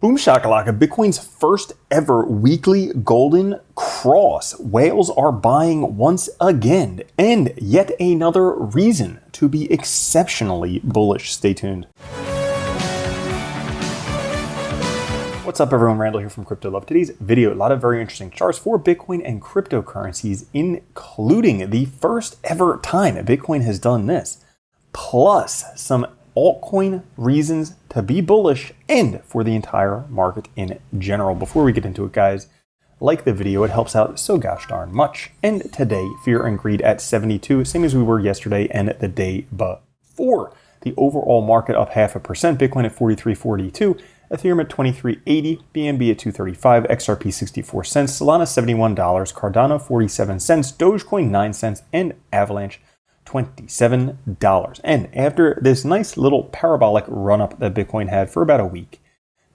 Boom shakalaka, Bitcoin's first ever weekly golden cross. Whales are buying once again, and yet another reason to be exceptionally bullish. Stay tuned. What's up everyone, Randall here from Crypto Love. Today's video, a lot of very interesting charts for Bitcoin and cryptocurrencies, including the first ever time Bitcoin has done this, plus some altcoin reasons to be bullish and for the entire market in general. Before we get into it, guys, like the video, it helps out so gosh darn much. And today, fear and greed at 72, same as we were yesterday and the day before. The overall market up 0.5%, Bitcoin at 43.42, Ethereum at 23.80, BNB at 2.35, XRP 64 cents, Solana $71, Cardano 47 cents, Dogecoin 9 cents, and Avalanche $27. And after this nice little parabolic run-up that Bitcoin had for about a week,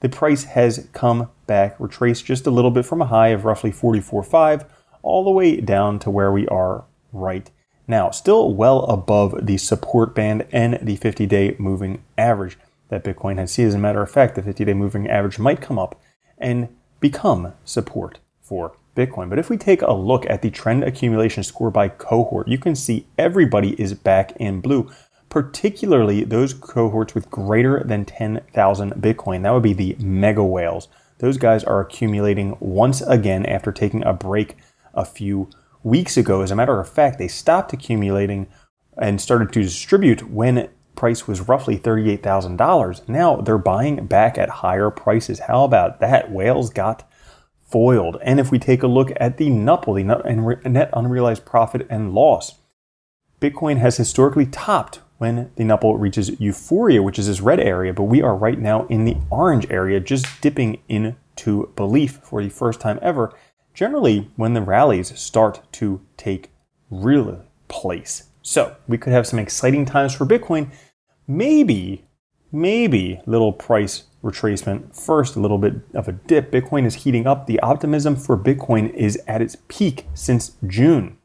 the price has come back, retraced just a little bit from a high of roughly 44.5 all the way down to where we are right now. Still well above the support band and the 50-day moving average that Bitcoin has seen. As a matter of fact, the 50-day moving average might come up and become support for Bitcoin. But if we take a look at the trend accumulation score by cohort, you can see everybody is back in blue, particularly those cohorts with greater than 10,000 Bitcoin. That would be the mega whales. Those guys are accumulating once again after taking a break a few weeks ago. As a matter of fact, they stopped accumulating and started to distribute when price was roughly $38,000. Now they're buying back at higher prices. How about that? Whales got foiled. And if we take a look at the NUPL, the net unrealized profit and loss, Bitcoin has historically topped when the NUPL reaches euphoria, which is this red area, but we are right now in the orange area, just dipping into belief for the first time ever. Generally, when the rallies start to take real place. So we could have some exciting times for Bitcoin. Maybe little price retracement. First, a little bit of a dip. Bitcoin is heating up. The optimism for Bitcoin is at its peak since June.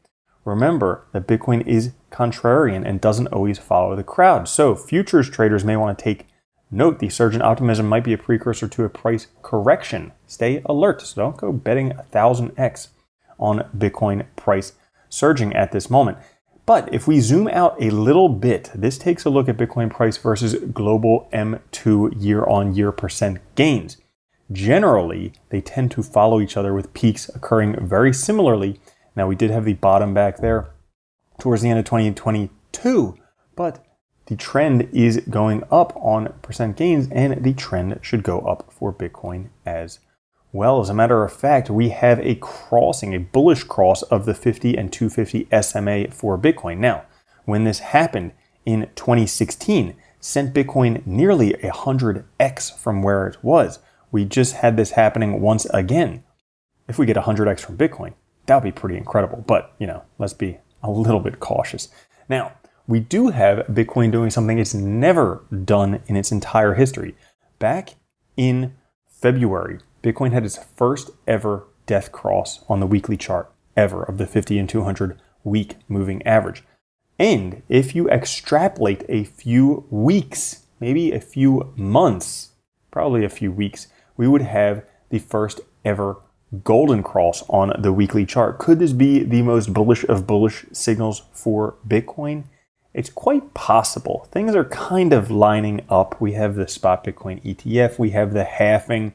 Remember that Bitcoin is contrarian and doesn't always follow the crowd. So futures traders may want to take note. The surge in optimism might be a precursor to a price correction. Stay alert. So don't go betting 1000x on Bitcoin price surging at this moment. But if we zoom out a little bit, this takes a look at Bitcoin price versus global M2 year-on-year percent gains. Generally, they tend to follow each other with peaks occurring very similarly. Now, we did have the bottom back there towards the end of 2022, but the trend is going up on percent gains, and the trend should go up for Bitcoin as well. As a matter of fact, we have a crossing, a bullish cross of the 50 and 250 SMA for Bitcoin. Now, when this happened in 2016, sent Bitcoin nearly 100x from where it was. We just had this happening once again. If we get 100x from Bitcoin, that would be pretty incredible. But, let's be a little bit cautious. Now, we do have Bitcoin doing something it's never done in its entire history. Back in February, Bitcoin had its first ever death cross on the weekly chart ever of the 50 and 200 week moving average. And if you extrapolate a few weeks, maybe a few months, probably a few weeks, we would have the first ever golden cross on the weekly chart. Could this be the most bullish of bullish signals for Bitcoin? It's quite possible. Things are kind of lining up. We have the spot Bitcoin ETF, we have the halving.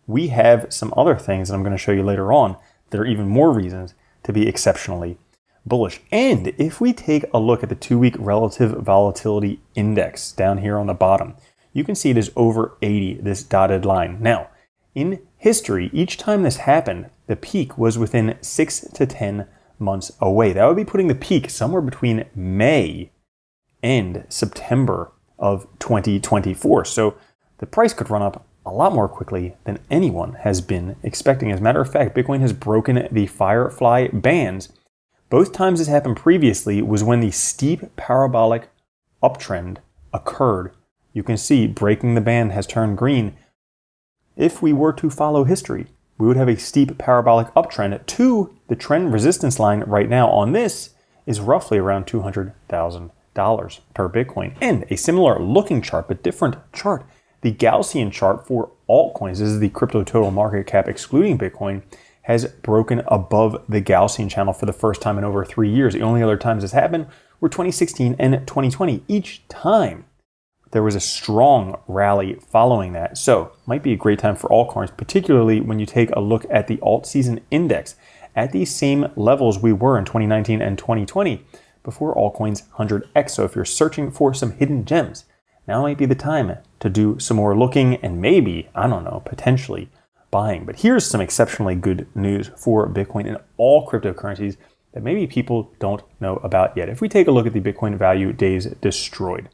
We have some other things that I'm going to show you later on that are even more reasons to be exceptionally bullish. And if we take a look at the 2-week relative volatility index down here on the bottom, you can see it is over 80, this dotted line. Now, in history, each time this happened, the peak was within 6 to 10 months away. That would be putting the peak somewhere between May and September of 2024. So the price could run up a lot more quickly than anyone has been expecting. As a matter of fact, Bitcoin has broken the Firefly bands. Both times this happened previously was when the steep parabolic uptrend occurred. You can see breaking the band has turned green. If we were to follow history, we would have a steep parabolic uptrend to the trend resistance line right now on this is roughly around $200,000 per Bitcoin. And a similar looking chart, but different chart, the Gaussian chart for altcoins, this is the crypto total market cap excluding Bitcoin, has broken above the Gaussian channel for the first time in over 3 years. The only other times this happened were 2016 and 2020. Each time there was a strong rally following that. So might be a great time for altcoins, particularly when you take a look at the alt season index at these same levels we were in 2019 and 2020 before altcoins 100x. So if you're searching for some hidden gems, now might be the time to do some more looking and maybe, I don't know, potentially buying. But here's some exceptionally good news for Bitcoin and all cryptocurrencies that maybe people don't know about yet. If we take a look at the Bitcoin value days destroyed,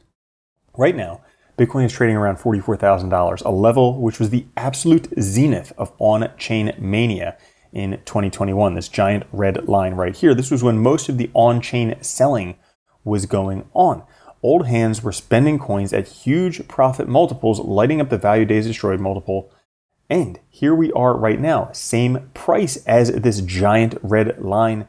right now, Bitcoin is trading around $44,000, a level which was the absolute zenith of on-chain mania in 2021. This giant red line right here. This was when most of the on-chain selling was going on. Old hands were spending coins at huge profit multiples, lighting up the value days destroyed multiple. And here we are right now, same price as this giant red line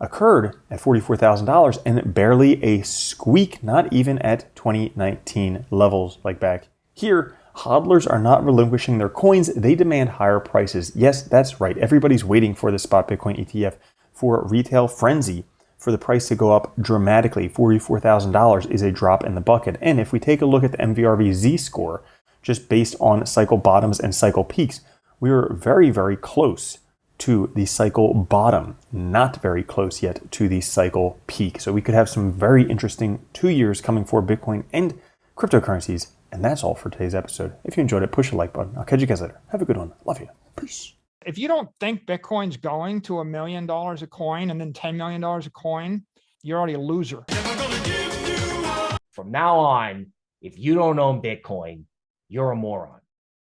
occurred at $44,000 and barely a squeak, not even at 2019 levels like back here. Hodlers are not relinquishing their coins. They demand higher prices. Yes, that's right. Everybody's waiting for the spot Bitcoin ETF for retail frenzy, for the price to go up dramatically. $44,000 is a drop in the bucket. And if we take a look at the MVRV Z-score, just based on cycle bottoms and cycle peaks, we are very, very close to the cycle bottom, not very close yet to the cycle peak. So we could have some very interesting 2 years coming for Bitcoin and cryptocurrencies. And that's all for today's episode. If you enjoyed it, push the like button. I'll catch you guys later. Have a good one. Love you. Peace. If you don't think Bitcoin's going to $1 million a coin and then $10 million a coin, you're already a loser. From now on, if you don't own Bitcoin, you're a moron.